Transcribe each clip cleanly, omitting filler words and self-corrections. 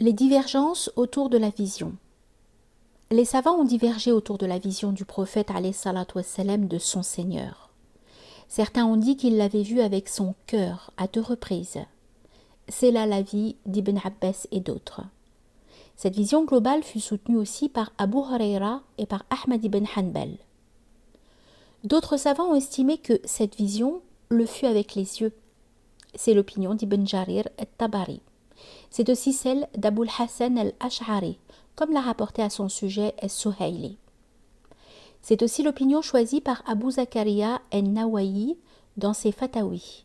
Les divergences autour de la vision. Les savants ont divergé autour de la vision du prophète alayhi salatu wassalam de son Seigneur. Certains ont dit qu'il l'avait vu avec son cœur à 2 reprises. C'est là l'avis d'Ibn Abbas et d'autres. Cette vision globale fut soutenue aussi par Abu Huraira et par Ahmad ibn Hanbal. D'autres savants ont estimé que cette vision le fut avec les yeux. C'est l'opinion d'Ibn Jarir al-Tabari. C'est aussi celle d'Abul Hassan al-Ash'ari, comme l'a rapporté à son sujet al-Suhayli. C'est aussi l'opinion choisie par Abu Zakaria al-Nawawi dans ses Fatawi.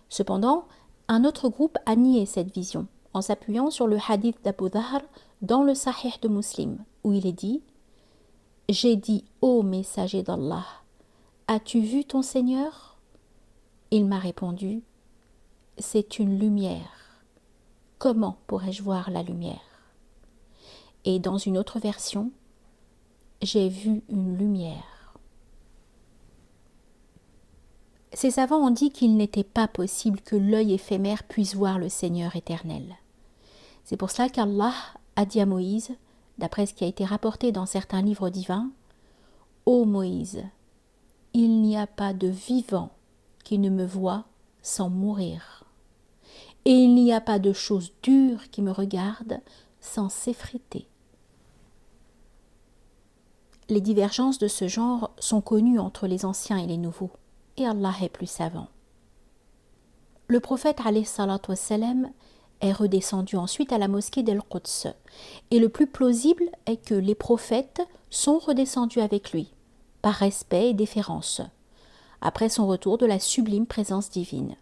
Cependant, un autre groupe a nié cette vision, en s'appuyant sur le hadith d'Abu Dhahr dans le Sahih de Muslim, où il est dit « J'ai dit, ô messager d'Allah, as-tu vu ton Seigneur ?» Il m'a répondu « C'est une lumière. Comment pourrais-je voir la lumière ?» Et dans une autre version, « J'ai vu une lumière. » Ces savants ont dit qu'il n'était pas possible que l'œil éphémère puisse voir le Seigneur éternel. C'est pour cela qu'Allah a dit à Moïse, d'après ce qui a été rapporté dans certains livres divins, « Ô Moïse, il n'y a pas de vivant qui ne me voie sans mourir. Et il n'y a pas de chose dure qui me regarde sans s'effriter. » Les divergences de ce genre sont connues entre les anciens et les nouveaux, et Allah est plus savant. Le prophète alayhi salatu wassalam est redescendu ensuite à la mosquée d'Al-Quds, et le plus plausible est que les prophètes sont redescendus avec lui, par respect et déférence, après son retour de la sublime présence divine.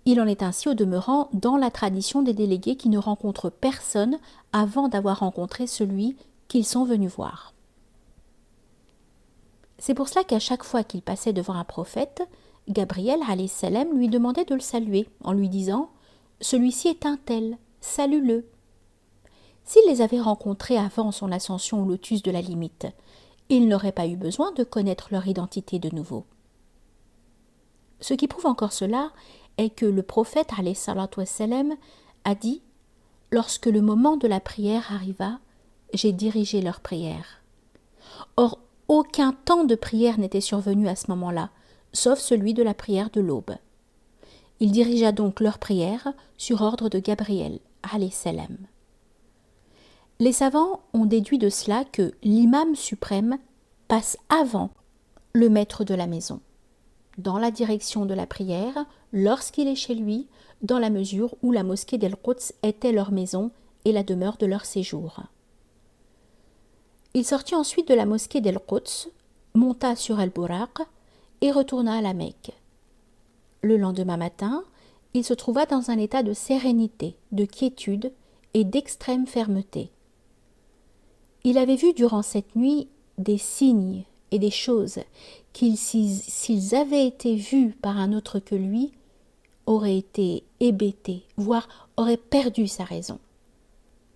Il en est ainsi au demeurant dans la tradition des délégués qui ne rencontrent personne avant d'avoir rencontré celui qu'ils sont venus voir. C'est pour cela qu'à chaque fois qu'il passait devant un prophète, Gabriel alayhi salam lui demandait de le saluer en lui disant « Celui-ci est un tel, salue-le ». S'il les avait rencontrés avant son ascension au lotus de la limite, il n'aurait pas eu besoin de connaître leur identité de nouveau. Ce qui prouve encore cela est que le prophète alayhi salatu wassalam a dit « Lorsque le moment de la prière arriva, j'ai dirigé leur prière. » Or, aucun temps de prière n'était survenu à ce moment-là, sauf celui de la prière de l'aube. Il dirigea donc leur prière sur ordre de Gabriel alayhi salam. Les savants ont déduit de cela que l'imam suprême passe avant le maître de la maison, dans la direction de la prière, lorsqu'il est chez lui, dans la mesure où la mosquée d'Al-Quds était leur maison et la demeure de leur séjour. Il sortit ensuite de la mosquée d'Al-Quds, monta sur Al-Buraq et retourna à la Mecque. Le lendemain matin, il se trouva dans un état de sérénité, de quiétude et d'extrême fermeté. Il avait vu durant cette nuit des signes et des choses qui, s'ils avaient été vus par un autre que lui, auraient été hébétés, voire auraient perdu sa raison.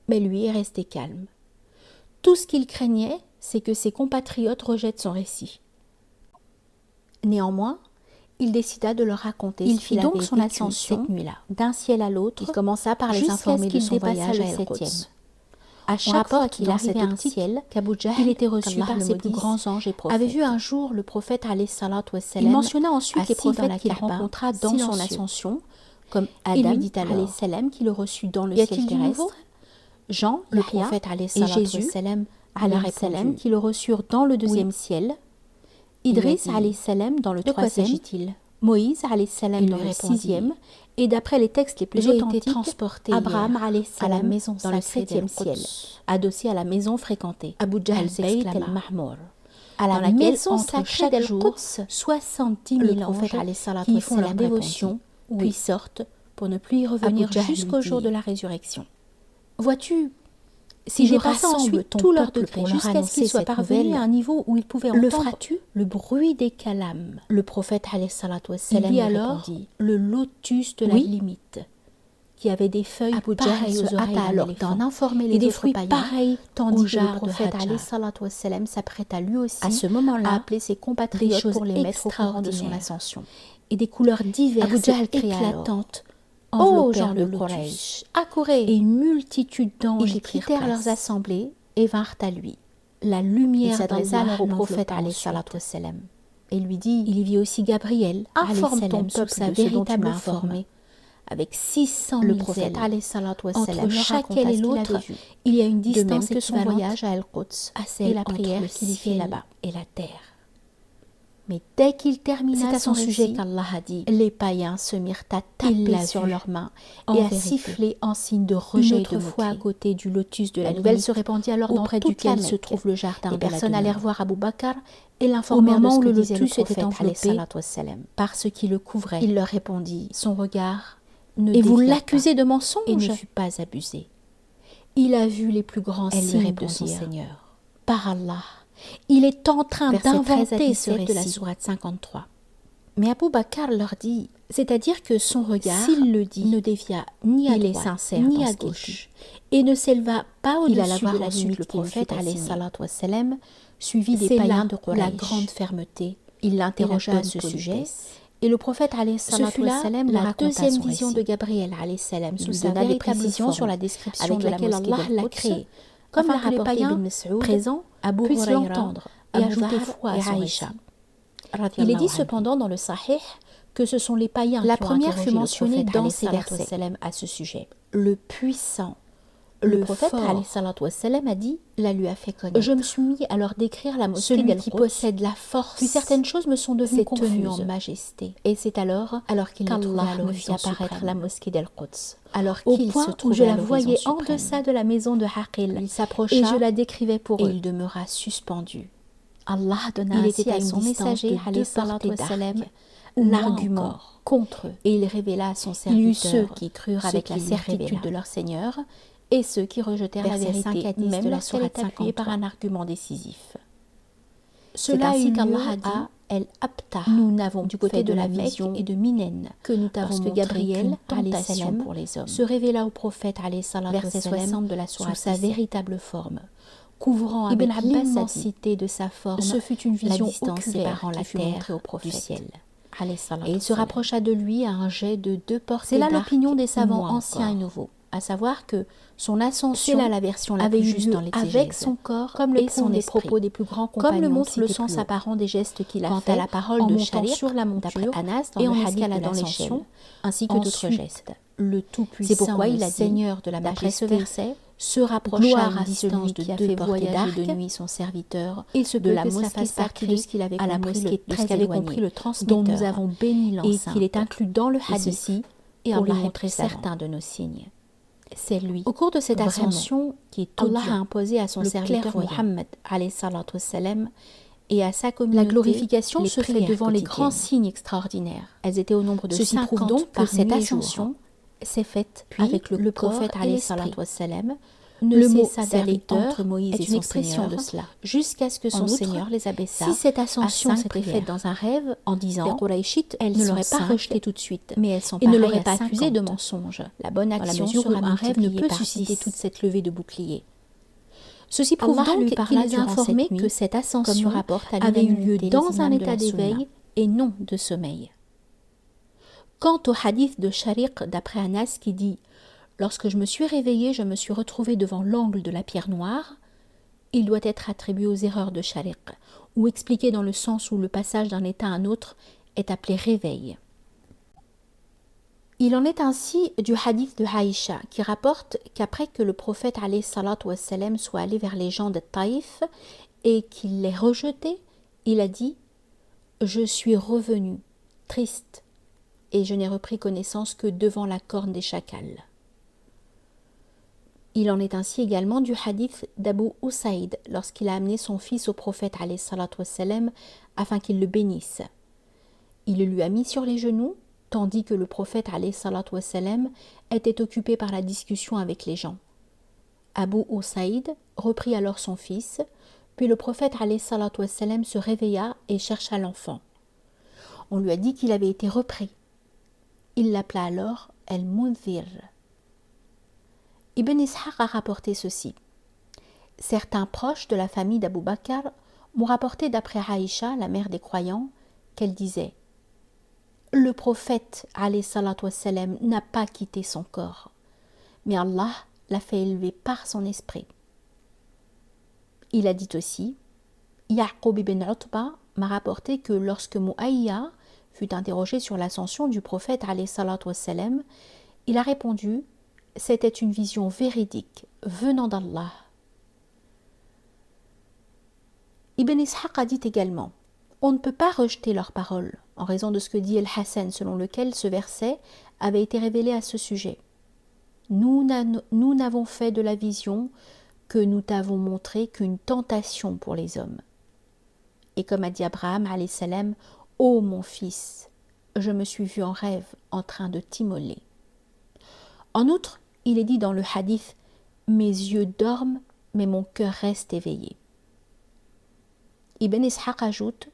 Mais lui est resté calme. Tout ce qu'il craignait, c'est que ses compatriotes rejettent son récit. Néanmoins, il décida de leur raconter ce qu'il avait son vécu ascension cette nuit-là, d'un ciel à l'autre. Il commença par les informer de son voyage à El-Quds. À chaque fois qu'il arrivait à un ciel, il était reçu par ses plus grands anges et prophètes. Avait vu un jour le prophète alayhi salatu wassalam. Il mentionna ensuite les prophètes qu'il Kaaba, rencontra dans son ascension, comme Adam alayhi salam qui le reçut dans le ciel terrestre, Jean, le prophète alayhi salatu wassalam, alayhi salam qui le reçurent dans le deuxième ciel, Idriss alayhi salam dans le troisième, Moïse alayhi salam dans le sixième, et d'après les textes les plus authentiques, Abraham alayhi salam dans le septième ciel, adossé à la maison fréquentée, Abu Jahl s'exclama, à la maison sacrée d'Al-Quds, 70 000 anges qui font leur dévotion, puis sortent pour ne plus y revenir jusqu'au jour de la résurrection. Vois-tu, si je rassemble tous leurs degrés jusqu'à ce qu'ils soient parvenus à un niveau où ils pouvaient entendre le bruit des calames, le prophète alayhi salatu wassalam lui répondit, le lotus de la limite, qui avait des feuilles pareilles aux oreilles alors d'en informer les autres païens, pareils, tandis que le prophète alayhi salatu wassalam s'apprêta lui aussi à ce moment-là à appeler ses compatriotes pour les mettre au courant de son ascension, et des couleurs diverses et éclatantes enveloppèrent le lotus. Accourez. Et une multitude d'anges Ils quittèrent leurs assemblées et vinrent à lui. La lumière s'adressa alors au prophète et lui dit, il y vit aussi Gabriel, informe ton peuple sous sa de ce dont tu véritable m'as forme. informé. Avec 600 Le 000 prophète entre chaque aile et l'autre, il y a une distance que son voyage à El-Quds à celle et la prière entre qu'il y fait là-bas. et la terre. Mais dès qu'il termina C'est à son son sujet récit, qu'Allah a dit, les païens se mirent à Il taper l'a sur vu. leurs mains En et à vérité. siffler en signe de rejet Une et de autre fois, à moquerie. côté du lotus de La la nouvelle limite, se répandit alors dans auprès toute la duquel se Mecque. trouve le jardin Les de la personnes allèrent demeure. voir Abou Bakr Et au l'informèrent moment de ce où que le disait lotus le était prophète enveloppé alayhi salatu wassalam, parce qu'il le couvrait. Il leur répondit, Son regard ne et vous dévia l'accusez pas de mensonge et ne fut pas abusé. Il a vu les plus grands Elles lui signes de son répondirent, Seigneur. Par Allah, il est en train Versets 13 à d'inventer ce 17 de la récit. sourate 53. Mais Abou Bakr leur dit, C'est-à-dire que son regard s'il le dit, ne dévia ni à il est droite, sincère ni dans à ce qu'il gauche. et ne s'éleva pas Il alla au-dessus voir de la ensuite limite le qui lui prophète fut alayhi assignée. salatu wassalam, suivi des C'est païens là de Quraysh. la grande fermeté. Il Et l'interrogea la à ce bonne sujet, politesse. Et le prophète alayhi Ce salatu fut là wassalam la lui raconta deuxième son vision récit. de Gabriel alayhi salam Il sous lui sa donna des véritable précisions forme, sur la description avec de laquelle laquelle Allah Allah l'a l'a créé, créé, comme afin l'a que les rapporté païens Ibn Mas'ud, présents Abu puissent Hurayra, l'entendre et Abu ajouter Dhahr foi à et son Aïcha. récit. Il est dit cependant dans le Sahih que ce sont les païens La qui ont première interrogé fut le mentionnée prophète dans alayhi ces salatu versets. wassalam à ce sujet. Le puissant, Le le prophète fort, alayhi salatu wassalam a dit, la lui a fait connaître. je me suis mis à leur décrire la mosquée Celui d'El-Quds, qui possède la force, puis certaines choses me sont devenues s'est tenu confuses. en majesté, Et c'est alors qu'il ne trouvait à qu'Allah me fit l'horizon apparaître suprême. la mosquée d'El-Quds, alors au qu'il se point où trouvait je à la l'horizon voyais en suprême. deçà de la maison de Haqil, Il s'approcha et je la décrivais pour et eux. il demeura suspendu. Allah donna Il ainsi était à à son une distance messager de alayhi 2 salatu portées wassalam, d'arc, ou moins l'argument encore. contre eux. Et il révéla à son Il y eut serviteur ceux qui crurent ce avec la qu'il lui certitude révéla. de leur Seigneur et ceux qui rejetèrent la Versets 5 vérité, à 10 même de la lorsqu'elle sourate est appuyée par 53. un argument décisif. C'est Cela ainsi eut qu'Allah lieu a dit, à El Abtar, nous n'avons du côté fait de la Mecque vision et de Minen que nous t'avons lorsque montré Gabriel qu'une alayhi tentation salam pour les hommes se révéla au prophète alayhi salatu Verset wassalam 60 de la sous sourate sa 17. véritable forme, couvrant Ibn avec Abbas a dit, l'immensité de sa forme ce fut une la vision distance oculaire séparant qui la fut terre montrée au du prophète. ciel. Alayhi salatu Et il se wassalam. rapprocha de lui à un jet de 2 portées C'est là d'arc, l'opinion des ou savants moins anciens encore. et nouveaux. À savoir que son C'est ascension là la version la avait plus eu juste lieu dans l'exégèse. avec son corps Comme le et prouvent son les esprit, propos des plus grands compagnons comme le montre cités le plus sens haut. apparent des gestes qu'il a Quant fait à la parole en de montant Shariq, sur la d'après monture Anas dans et le en hadith de escaladant l'Ascension, l'échelle, ainsi que d'autres Ensuite, gestes. le Tout-Puissant, C'est pourquoi il le a dit, Seigneur de la d'après ce majesté, verset, se rapprocha Gloire à à une celui distance qui de a 2 fait portées voyager d'arc de nuit son serviteur, et se de peut la que cela mosquée fasse partie de sacrée ce qu'il avait à la compris, mosquée de ce très qu'avait éloignée, compris le transmetteur, dont nous avons béni et l'enceinte. qu'il est inclus dans le Et hadith, ceci et pour Allah lui est montrer très savant. certains de nos signes. C'est lui. Au cours de cette Vraiment, ascension, qui est Allah a audient, imposé à son le serviteur clairvoyant. Mohammed alayhi salatu wassalam, et à sa communauté La glorification les se fait prières devant les quotidiennes. grands signes extraordinaires. Elles étaient au nombre de Ceci 50 prouve donc que par cette nuit et ascension jour. s'est faite Puis avec le prophète corps et alayhi l'esprit. salatu wassalam ne Le mot cessa d'aller serviteur entre Moïse est et une son expression Seigneur de cela. jusqu'à ce que son En outre, Seigneur les abaissa Si cette à ascension 5 s'était prières. faite dans un rêve, en les disant Qurayshites elles ne sont l'auraient pas 5, rejeté tout de suite, mais elles sont et ne pareilles l'auraient à pas accusé 50. de mensonge. La bonne Dans la action mesure sera où un rêve ne multipliée peut par susciter 10. toute cette levée de boucliers. Ceci prouve Allah lui donc parla qu'il les a durant informés cette nuit, que cette comme ascension le rapportent à avait eu lieu l'unanimité les dans un imams de état la Sunna. d'éveil et non de sommeil. Quant au hadith de Shariq d'après Anas qui dit « Lorsque je me suis réveillé, je me suis retrouvé devant l'angle de la pierre noire », il doit être attribué aux erreurs de Shariq, ou expliqué dans le sens où le passage d'un état à un autre est appelé réveil. Il en est ainsi du hadith de Aïcha qui rapporte qu'après que le prophète alayhi salatu wassalam soit allé vers les gens de Taïf et qu'il les rejetait, il a dit « Je suis revenu, triste, et je n'ai repris connaissance que devant la corne des chacals. » Il en est ainsi également du hadith d'Abu Usaïd lorsqu'il a amené son fils au prophète alayhi salatu wassalam afin qu'il le bénisse. Il le lui a mis sur les genoux, tandis que le prophète alayhi salatu wassalam était occupé par la discussion avec les gens. Abu Usaïd reprit alors son fils, puis le prophète alayhi salatu wassalam se réveilla et chercha l'enfant. On lui a dit qu'il avait été repris. Il l'appela alors El-Mundhir. Ibn Ishaq a rapporté ceci. Certains proches de la famille d'Abu Bakr m'ont rapporté d'après Aïcha, la mère des croyants, qu'elle disait le prophète alayhi salatu wassalam n'a pas quitté son corps, mais Allah l'a fait élever par son esprit. Il a dit aussi, Ya'qub ibn Utba m'a rapporté que lorsque Mu'ayya fut interrogé sur l'ascension du prophète alayhi salatu wassalam, il a répondu, c'était une vision véridique venant d'Allah. Ibn Ishaq a dit également, on ne peut pas rejeter leurs paroles en raison de ce que dit El-Hassan selon lequel ce verset avait été révélé à ce sujet. Nous n'avons fait de la vision que nous t'avons montré qu'une tentation pour les hommes. Et comme a dit Abraham alayhi salam, ô mon fils, je me suis vu en rêve en train de t'immoler. En outre, il est dit dans le hadith, mes yeux dorment, mais mon cœur reste éveillé. Ibn Ishaq ajoute,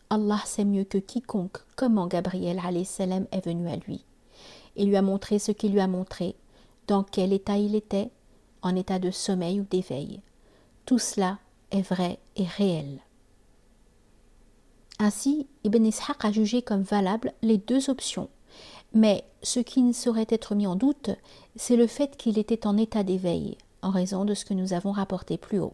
Allah sait mieux que quiconque comment Gabriel alayhi salam est venu à lui. Il lui a montré ce qu'il lui a montré, dans quel état il était, en état de sommeil ou d'éveil. Tout cela est vrai et réel. Ainsi, Ibn Ishaq a jugé comme valables les deux options, mais ce qui ne saurait être mis en doute, c'est le fait qu'il était en état d'éveil, en raison de ce que nous avons rapporté plus haut.